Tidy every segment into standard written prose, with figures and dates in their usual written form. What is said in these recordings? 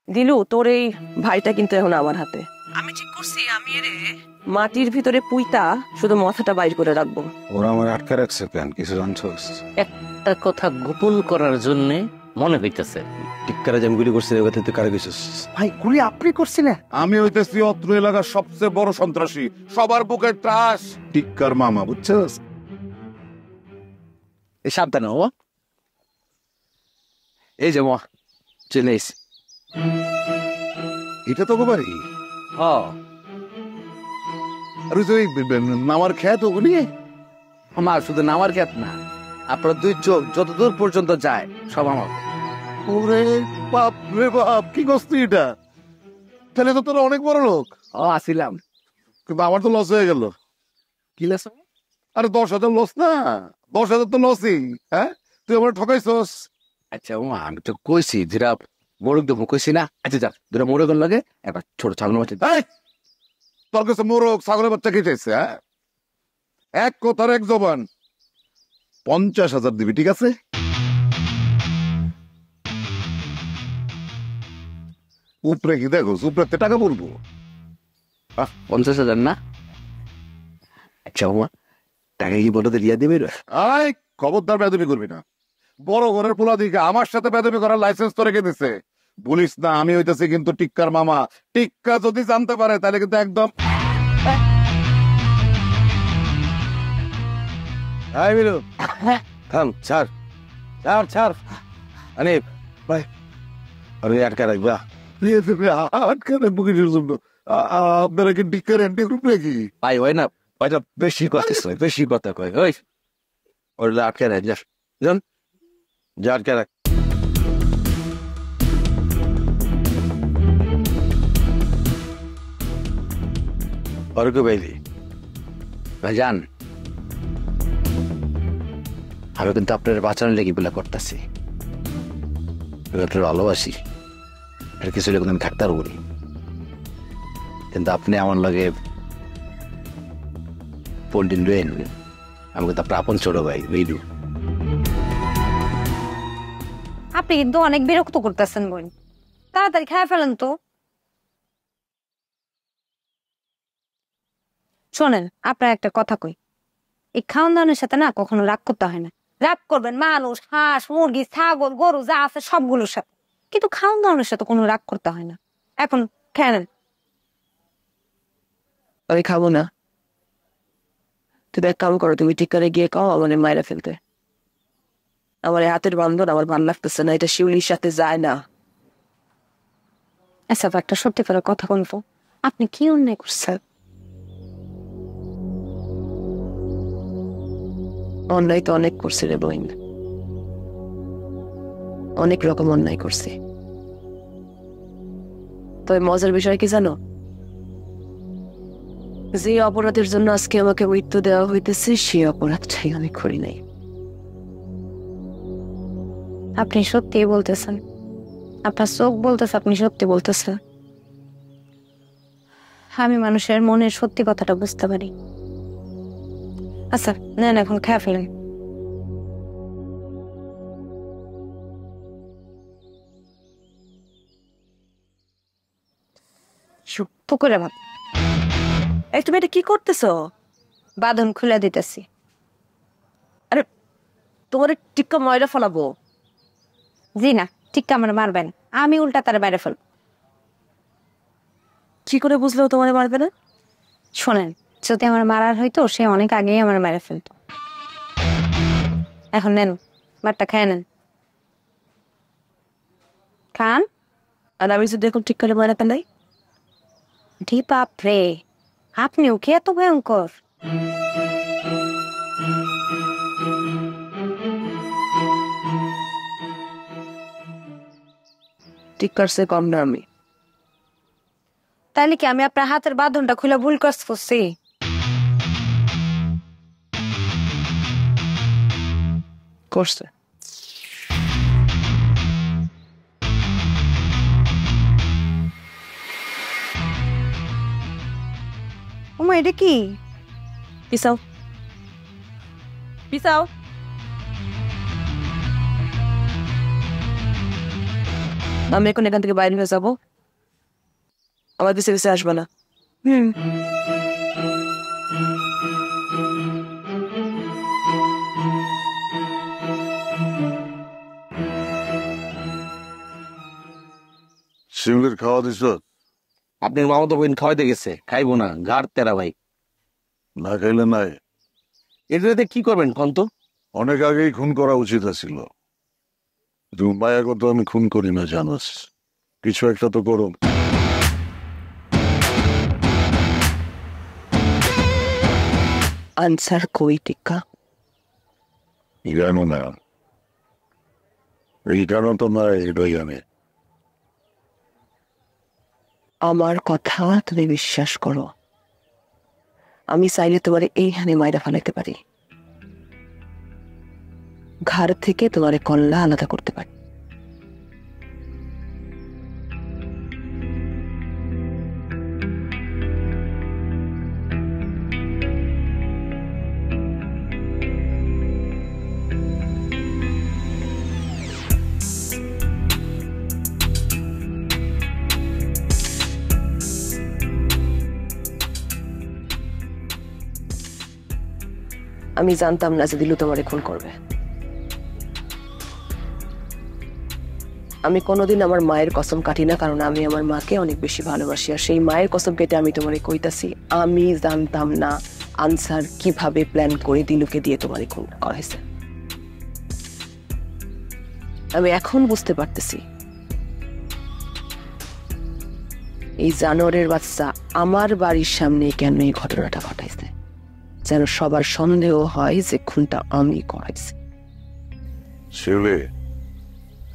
দিলু, তোর এই ভাইটা কিন্তু এখন আমার হাতে। আমি ঠিক করছি আমি এরে মাটির ভিতরে পুইতা শুধু মাথাটা বাইর করে রাখবো। ওরা আমার আটকে রাখছে কেন? কিছু জানছোস? একটা কথা গোপন করার জন্য মনে হইতেছে। টিক্কারা যে আমি গুলি করছি ওই তুই কারে গেছিস? ভাই গুলি আপনি করছিলেন? আমি হইতেছি অত্র এলাকার সবচেয়ে বড় সন্ত্রাসী, সবার বুকের ত্রাস, টিক্কার মামা, বুঝছস? এই সাবধানে ও। এই যে মা চলে এসে। এটা তো বাড়ি। হ্যাঁ আর ওই যে নামার খেত ওগুলি। আমার শুধু নামার ক্ষেত না, আপনার দুই চোখ যতদূর পর্যন্ত যায় সব আমার। ওরে বাপ রে বাপ, কি করছি এটা? তাহলে তো তোরা অনেক বড় লোক। ও আসিলাম, কিন্তু আমার তো লস হয়ে গেল। কি লাস? আরে 10,000 লস না, 10,000 তো লসই। হ্যাঁ, তুই আমার ঠকাইছস। আচ্ছা ও আমি তো কইছি যেটা মোরগ দেবো কইছি না। আচ্ছা যা দুটা মোরগের লাগে একটা ছোট ছাগল বাচ্চা। তোর কাছে মোরগ ছাগলের বাচ্চা কে চাইছে? হ্যাঁ, এক কথার এক জবান। 50,000 দিবি, ঠিক আছে? উপরে কি দেখো, উপরে টাকা বলবো। 50,000 না? আচ্ছা ওমা টাকা কি বলতে দিয়া দেবে? আয় খবরদার বেদবি করবি না। বড় ঘরের পোলা দিকে আমার সাথে বেদবি করার লাইসেন্স তো রেখে দিছে। বলিস না আমি হইতেছি কিন্তু টিক্কার মামা। টিক্কা যদি জানতে পারে তাহলে কিন্তু একদম। হাই মিলু, থাম, ছাড় ছাড় ছাড়। আনিফ ভাই, আরে আটকা রাখবা। আপনারা কি টিক্কার অ্যান্টি গ্রুপ নাকি? ভাই হয় না, ওইটা বেশি কথা কয়, বেশি কথা কয়। ওই ওরা আটকে রাখ, যা যান, যা আটকে রাখ। অর্ঘ বাইলি ভাইজান, আমি কিন্তু আপনার বাঁচানোর লেগে বলে করতেছি। আপনার ভালোবাসি, আর কিছু লেগে আমি থাকতে পারবো, কিন্তু আপনি আমার লাগে পল্টিন রেন। আমি কিন্তু আপনার আপন ছোট ভাই রেডু। আপনি কিন্তু অনেক বিরক্ত করতেছেন বোন, তাড়াতাড়ি খায় ফেলেন তো। শোনেন আপনার একটা কথা কই, এই খাওয়ান দাওয়ানোর সাথে না কখনো রাগ করতে হয় না। রাগ করবেন মানুষ, হাঁস, মুরগি, ছাগল, গরু যা আছে সবগুলোর সাথে, কিন্তু খাওয়ান দাওয়ানোর সাথে কোনো রাগ করতে হয় না। এখন খেয়ে নেন। আমি খাবো না। তুমি এক কাম করো, তুমি টিক্কারে গিয়ে খাও আমার মায়েরা ফেলতে। আমার এই হাতের বান্ধন আমার ভালো লাগতেছে না, এটা শিউলির সাথে যায় না। আচ্ছা একটা সত্যি করে কথা বলবো, আপনি কি অন্যায় করছেন? অন্যায় তো অনেক করছে রে বোন, অনেক রকম অন্যায় করছে। তবে মজার বিষয় কি জানো, যে অপরাধের জন্য আজকে আমাকে মৃত্যু দেওয়া হইতেছে সেই অপরাধটাই আমি করি নাই। আপনি সত্যি বলতেছেন, আপনার চোখ বলতেছে আপনি সত্যি বলতেছেন। আমি মানুষের মনের সত্যি কথাটা বুঝতে পারি। আচ্ছা নেন এখন খেয়ে ফেলেন। শুক্ত করে ভাব। এই তুমি এটা কি করতেছো? বাঁধন খুলে দিতেছি। আরে তোমার টিক্কা ময়রা ফলাবো। জি না, টিক্কা আমার মারবেন, আমি উল্টা তার বাইরে ফেলব। কি করে বুঝলেও তোমার মারবে না? শোনেন, যদি আমার মারার হইতো সে অনেক আগেই আমার মেরে ফেলতো। এখন নেন মারটা খেয়ে নেন, খান। আর আমি যদি এখন টিক্কারে মারা ফেলাই? ঢি বাপ রে, আপনিও কি এত ভয়ঙ্কর? টিক্কার সে কম না আমি। তাহলে কি আমি আপনার হাতের বাঁধনটা খুলে ভুল কাজ করছি? করছে। ওমা এটা কি? পিসাও পিসাও। আমি এখন এখান থেকে বাইরে হয়ে যাবো, আমার পিছে পিছে আসবে না। শিমলির খাওয়া দিছ? আপনার মামা তো বোন খাওয়াইতে গেছে, খাইবো না, ঘাড় তেরা ভাই। না খাইলে নাই। এটাতে কি করবেন কন তো? অনেক আগেই খুন করা উচিত ছিল। মায়া কত আমি খুন করি না জানোস, কিছু একটা তো করুন। আনসার কই টিক্কা? জানো না, এই কারণ তো নাই, এটাই জানে। আমার কথা তুমি বিশ্বাস করো, আমি চাইলে তোমার এইখানে মাইরা ফেলাইতে পারি, ঘর থেকে তোমার কল্লা আলাদা করতে পারি। আমি জানতাম না যে দিলু তোমারে খুন করবে। আমি কোনোদিন আমার মায়ের কসম কাটি না, কারণ আমি আমার মাকে অনেক বেশি ভালোবাসি। আর সেই মায়ের কসম কেটে আমি তোমারে কইতাছি, আমি জানতাম না আনসার কিভাবে প্ল্যান করে দিলুকে দিয়ে তোমারে খুন করাইছে। আমি এখন বুঝতে পারতেছি এই জানোয়ারের বাচ্চা আমার বাড়ির সামনে কেন এই ঘটনাটা ঘটাইছে, যেন সবার সন্দেহ হয় যে খুনটা আমি করাইছি। শিউলি,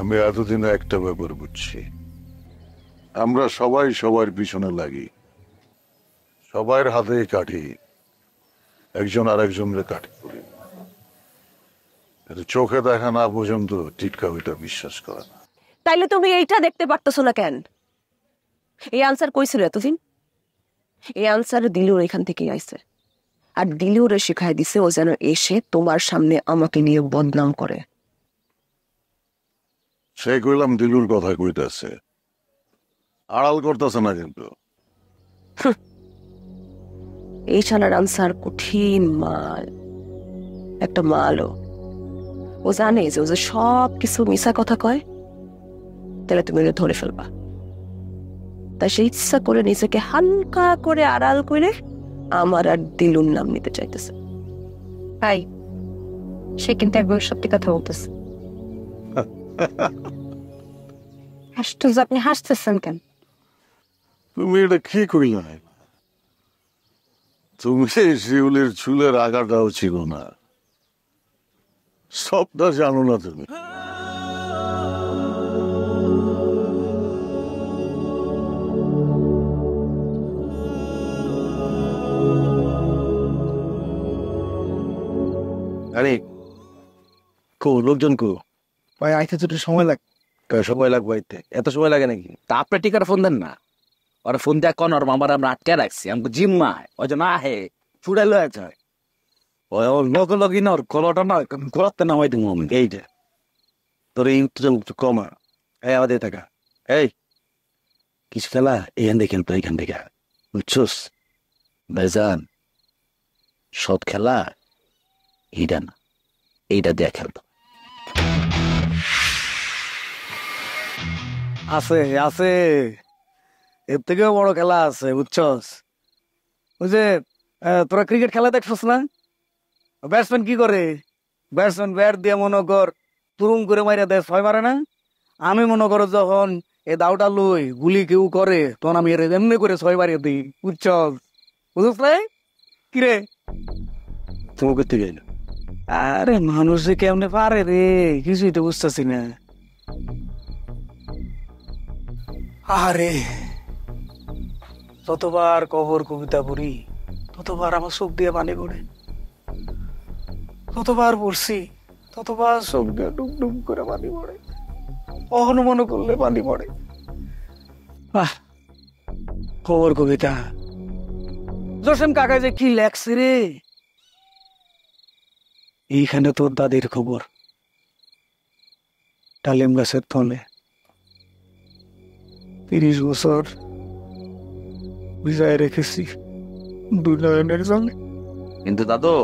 আমি এতদিন একটা ব্যাপার বুঝছি, আমরা সবাই সবার পিছনে লাগি, সবার হাতে কাঠি, একজন আর একজনের কাঠি করি, চোখে দেখা না পর্যন্ত টিটকা ওইটা বিশ্বাস করে না। তাইলে তুমি এইটা দেখতে পারতেছো না কেন? এই আনসার কইছিল এতদিন? এই আনসার দিলুর এখান থেকে আইছে, আর দিলুরে শিখাই দিছে ও যেন এসে তোমার সামনে আমাকে নিয়ে বদনাম করে। সে কইলাম দিলুর কথা কইতেছে, আড়াল করতেছে না কিন্তু। এই শালার আনসার কঠিন মাল, একটা মালও। ও জানে যে ও যে সব কিছু মিশা কথা কয়, তাহলে তুমি ওকে ধরে ফেলবা। তাই সে ইচ্ছা করে নিজেকে হালকা করে আড়াল করে আমার আর দিলুর নাম নিতে চাইতেছে। তাই সে কিন্তু একবার সত্যি কথা বলতেছে। আশ্চর্য, আপনি হাসতেছেন কেন? তুমি এটা কি কইলা? তুমি শিউলির চুলের আগাটাও ছিল না, সবটা জানো না তুমি। আরে কো লোকজন কো? ভাই আইতে তো একটু সময় লাগে। সময় লাগবে আইতে? এত সময় লাগে নাকি? তা আপনি টিকার ফোন দেন না, ওরা ফোন দেয়া কন, ওর মামার আমরা আটকে রাখছি, আমাকে জিম্মায় ওই যে না হে ছুড়াই লয়ে যায়। ওই ওর লগে লগি না, ওর কলটা না গলাতে নামাই দিব আমি। এইটা তোর এই উত্তেজন একটু কমা। এই আমাদের থাকা, এই কিছু খেলা এখান দেখেন তো, এইখান থেকে বুঝছোস ভাইজান, সব খেলা এইটা না, এইটা দিয়ে খেলতো। আছে আছে, এর থেকেও বড় খেলা আছে বুঝছস। ওই যে তোরা ক্রিকেট খেলা দেখছস না, ব্যাটসম্যান কি করে, ব্যাটসম্যান ব্যাট দিয়ে মনে কর তুরুম করে মাইরা দেয়, ছয় মারে না। আমি মনে করো যখন এই দাওটা লই গুলি কেউ করে, তখন আমি এমনি করে ছয় মারিয়ে দিই বুঝছস। বুঝছ নাই কিরে? তুমি করতে গেল? আরে মানুষে কেমনে পারে রে, কিছুই তো বুঝতেছি না। আরে যতবার কবর কবিতা পড়ি ততবার আমার চোখ দিয়ে পানি পড়ে, ততবার পড়ছি ততবার চোখ দিয়ে ডুব ডুব করে পানি পড়ে, অনুমান করলে পানি পড়ে। কবর কবিতা জসেম কাকা যে কি লেখছে রে, এইখানে তোর দাদির খবর, ডালিম গাছের তলে 30 বছর বুঝায় রেখেছি 2 নয়নের জন্য। কিন্তু দাদু,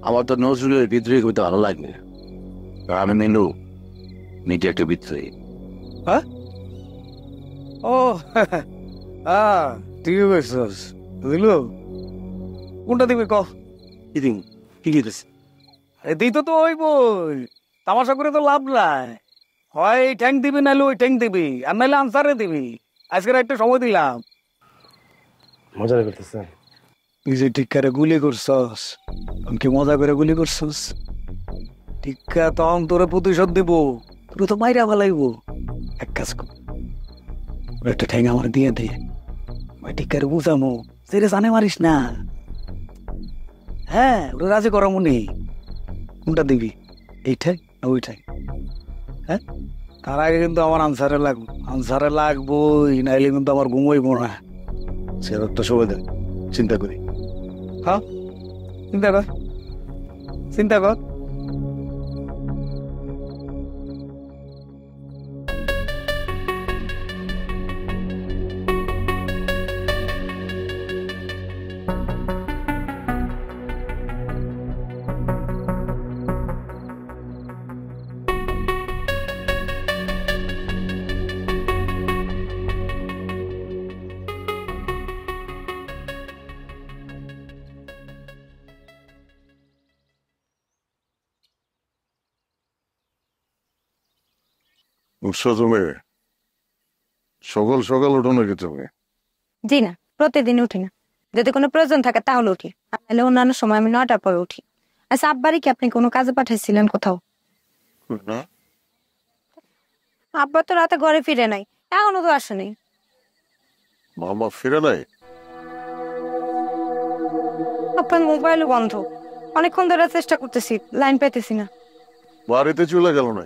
আমার তো নজরুলের বিদ্রোহী কবিতা ভালো লাগবে না। কারণ আমি মেনু নিজে একটা বিদ্রোহী। ও ঠিক বলছস, বুঝলো? কোনটা দিবি ক? কি দিন কি দিতেছে? দিই তো ওই বই, তামাশা করে তো লাভ নাই। হয় এই ট্যাঙ্ক দিবি, নাহলে ওই ট্যাঙ্ক দিবি, আর নাহলে আনসারে দিবি। আজকের একটা সময় দিলাম। মজা করতেছে? তুই যে টিক্কারে গুলি করছস, কি মজা করে গুলি করছস? টিক্কা তখন তোরে প্রতিশোধ দিব, তোর তো মাইরা ফেলাইব। এক কাজ কর, ওর একটা ঠ্যাং আমার দিয়ে দে, ওই টিক্কারে বুঝামো সেরে জানে মারিস না। হ্যাঁ, ওরা রাজি করা মনে। কোনটা দিবি, এই ঠ্যাং না ওই ঠ্যাং? হ্যাঁ, তার আগে কিন্তু আমার আনসারে লাগবোই, নাইলে কিন্তু আমার ঘুমোইব না। সে একটা সময় দেন, চিন্তা করি। হ্যাঁ, চিন্তা কর। উৎসব তুমি সকাল সকাল উঠো নাকি তুমি? জি না, প্রতিদিন উঠি না। যদি কোনো প্রয়োজন থাকে তাহলে উঠি, তাহলে অন্যান্য সময় আমি 9টার পরে উঠি। আচ্ছা, আব্বারই কি আপনি কোনো কাজে পাঠাইছিলেন কোথাও? না, আব্বা তো রাতে ঘরে ফিরে নাই, এখনো তো আসেনি। মামা ফিরে নাই? আপনার মোবাইলও বন্ধ, অনেকক্ষণ ধরে চেষ্টা করতেছি, লাইন পাইতেছি না। বাড়িতে চলে গেল না?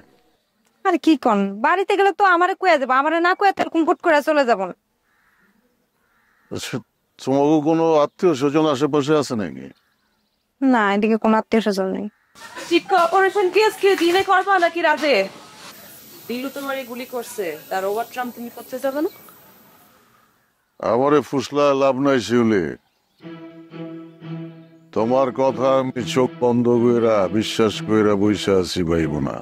আরে কি কন, বাড়িতে গেলে তো আমারে কয়ে যাবো, আমারে না কয়ে এরকম ফুট করে চলে যাবো। আচ্ছা, তোমাকে কোনো আত্মীয় স্বজন আশেপাশে আছে নাকি? না, এদিকে কোনো আত্মীয় স্বজন নেই। চিক্কা অপারেশন কেস কি দিনে করবা নাকি রাতে? দিলু তোমারে গুলি করছে, তার ওভারট্রাম তুমি করতে যাবে না? আমারে ফুসলা লাভ নাই শিউলি। তোমার কথা আমি চোখ বন্ধ কইরা বিশ্বাস কইরা বইসা আছি ভাইব না।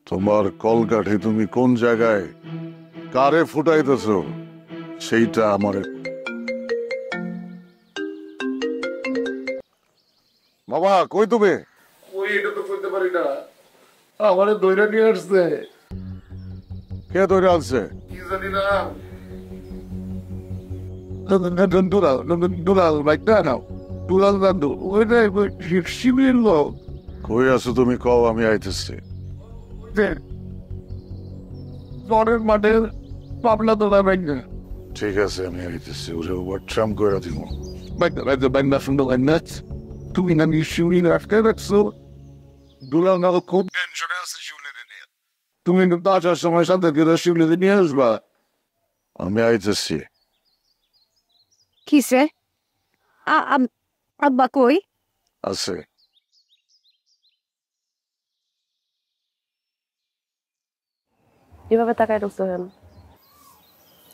তোমার কলকাঠি তুমি কোন জায়গায় কারে ফুটাইতেছ সেইটা আমারে। বাবা কই তুমি? ওই এটা তো করতে পারি না, আমারে দইরা নিয়ে আসছে। কে ধরে আনছে? কি জানি না। দুলাল লাইক না নাও, দুলাল না দু ওইটা শিবির লোক। কই আছো তুমি? কও, আমি আইতেছি। জ্বরের মাঠে পাবলা তোলা বাইক না, ঠিক আছে, আমি আইতেছি। ওরে ওভারট্রাম কইরা দিব। বাইক না সুন্দর লাইন না। তুমি না শিউরি আটকে রাখছো। দুলাল না খুব টেনশনে আছে শিউলিকে নিয়ে। তুমি কিন্তু আসার সময় সাথে করে শিউলিকে নিয়ে আসবা। আমি আইতেছি। কিসে? আব্বা কই? আছে। এভাবে তাকায় ঢুকছো কেন?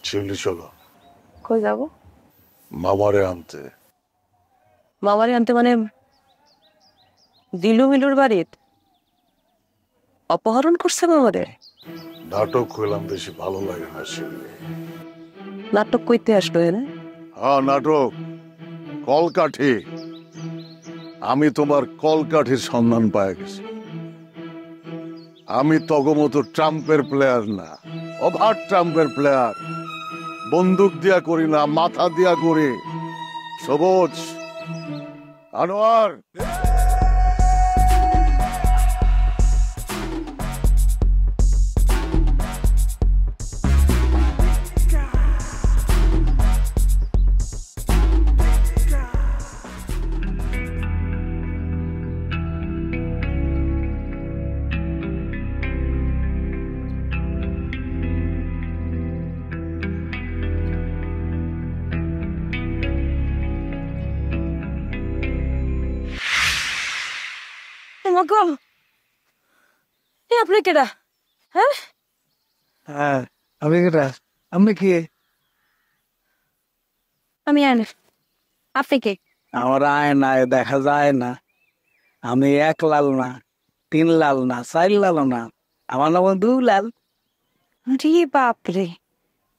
শিউলি চলো, কই যাবো? মামারে আনতে। মামারে আনতে মানে দিলু মিলুর বাড়িত অপহরণ করছে মামারে? নাটক কইলাম বেশি ভালো লাগে না শিউলি। নাটক কইতে আসলো এনে? হ্যাঁ, নাটক। কলকাঠি। আমি তোমার কলকাঠির সন্ধান পাই গেছি। আমি তগমতো ট্রাম্পের প্লেয়ার না, ওভার ট্রাম্পের প্লেয়ার। বন্দুক দিয়া করি না, মাথা দিয়া করি। সবুজ আনোয়ার, আপনি কেডা? হ্যাঁ, হ্যাঁ, আমি কেটা? আপনি কি? আমি আনে আপনি কে? আমার আয়নায় দেখা যায় না। আমি 1 লাল না, 3 লাল না, 4 লাল না, আমার নাম 2 লাল। রে বাপরে,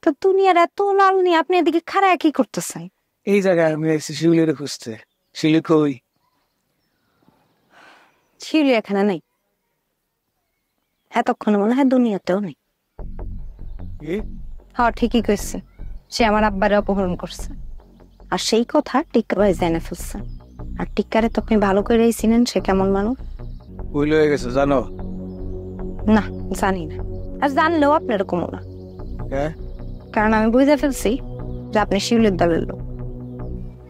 তো দুনিয়ার এত লাল নিয়ে আপনি এদিকে খাড়ায় কি করতেছেন? এই জায়গায় আমি এসেছি শিউলির খুঁজতে। শিউলি কই? শিউলি এখানে নাই, এতক্ষণে মনে হয় দুনিয়াতেও নেই। হ্যাঁ ঠিকই কইছে, সে আমার আব্বারে অপহরণ করছে। আর সেই কথা টিক্কা ভাই জেনে ফেলছে। আর টিক্কারে তো আপনি ভালো করেই চিনেন, সে কেমন মানুষ। ভুল হয়ে গেছে জানো? না জানি না, আর জানলেও আপনার কমো না, হ্যাঁ কারণ আমি বুঝে ফেলছি যে আপনি শিউলির দলের লোক।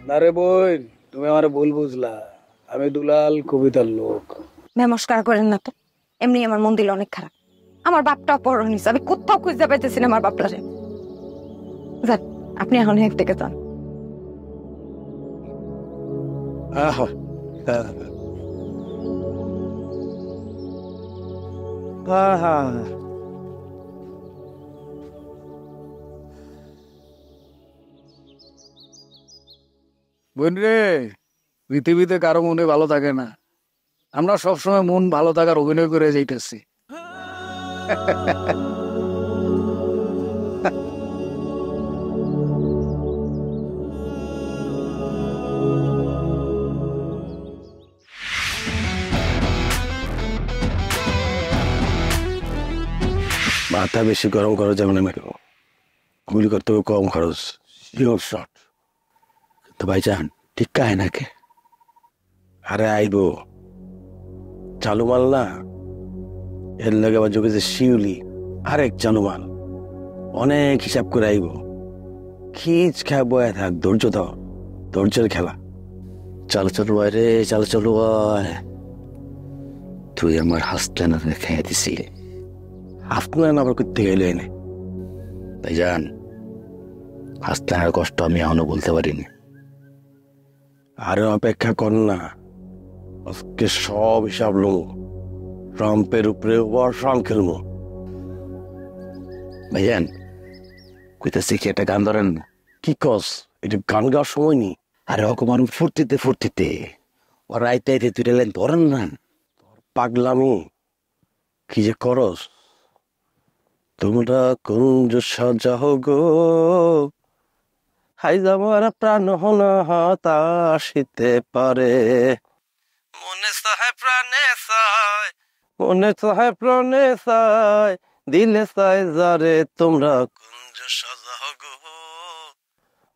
না রে বোন, তুমি আমার ভুল বুঝলা। আমি দুলাল কবিতার লোক। নমস্কার করেন না তো, এমনি আমার মন দিল অনেক খারাপ। আমার বাপটা অপহরণ হয়েছে, আমি কোথাও খুঁজতে পাইতেছি না আমার বাপটারে। যান আপনি এখন এক থেকে যান। বোন রে, পৃথিবীতে কারো মনে ভালো থাকে না। আমরা সবসময় মন ভালো থাকার অভিনয় করে যাইতেছি। মাথা বেশি গরম করা যাবে না ম্যাডাম, গুলি করতে হবে কম খরচ, শিওর শট। তো ভাইজান ঠিক কাহে নাকে? আরে আইব চালু মাল না, এর লাগে আবার যোগে যে শিউলি আরেক চালু মাল, অনেক হিসাব করে আইব। খিচ খা বয়ে থাক, ধৈর্য দাও, ধৈর্যের খেলা। চালো চলো আয় রে, চালো চলো আয়। তুই আমার হাসপ্ল্যানার খেয়ে দিছিলি, হাসপ্ল্যান আবার করতে গেলে এনে। তাই জান হাসপ্ল্যানের কষ্ট আমি এখনো বলতে পারিনি। আরে অপেক্ষা কর না, আজকে সব হিসাব লোক ট্রাম্পের উপরে ওভার ট্রাম্প খেলবো। ভাইজান কইতেছি কি একটা গান ধরেন? কি কস, এটা গান গাওয়ার সময় নি। আরে অকমান ফুর্তিতে ফুর্তিতে ও রাইতে আইতে তুই লাইন ধরেন না। তোর পাগলামি কি যে করস। তোমরা কুঞ্জ সাজাও গো, হাই আমার প্রাণ হনা হাতাশিতে পারে। মনে চায় প্রাণে চায়, মনে চায় প্রাণে চায়, দিলে চায় যারে তোমরা কুঞ্জ সাজাও গো,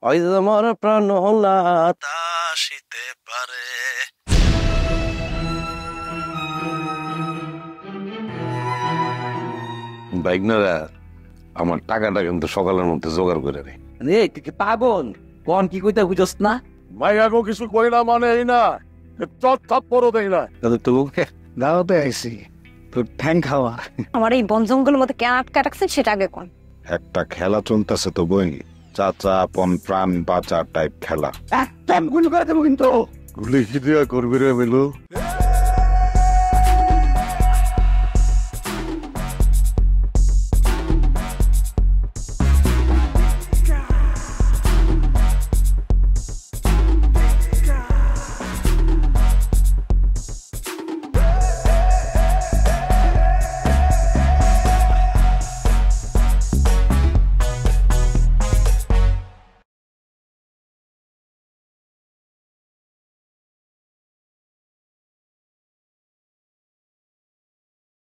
হাই আমার প্রাণ হনা হাতাশিতে পারে। বাইকনারা আমার টাকাটা কিন্তু সকালের মধ্যে জোগাড় করে নেই। রে তুই কি পাগল? কোন কি কইতে বুঝছ না? মাইয়াগো কিছু কই না মানে এই না, চট থাপ পরো দেই না। দাওয়াতে আইসি তোর ঠ্যাং খাওয়া। আমার এই বন জঙ্গলের মধ্যে কেন আটকা রাখছেন সেটা আগে কোন। একটা খেলা চলতেছে তো বই, চাচা আপন প্রাণ বাঁচা টাইপ খেলা। একদম গুলি করে দেবো কিন্তু। গুলি কি দিয়া করবি রে মিলু?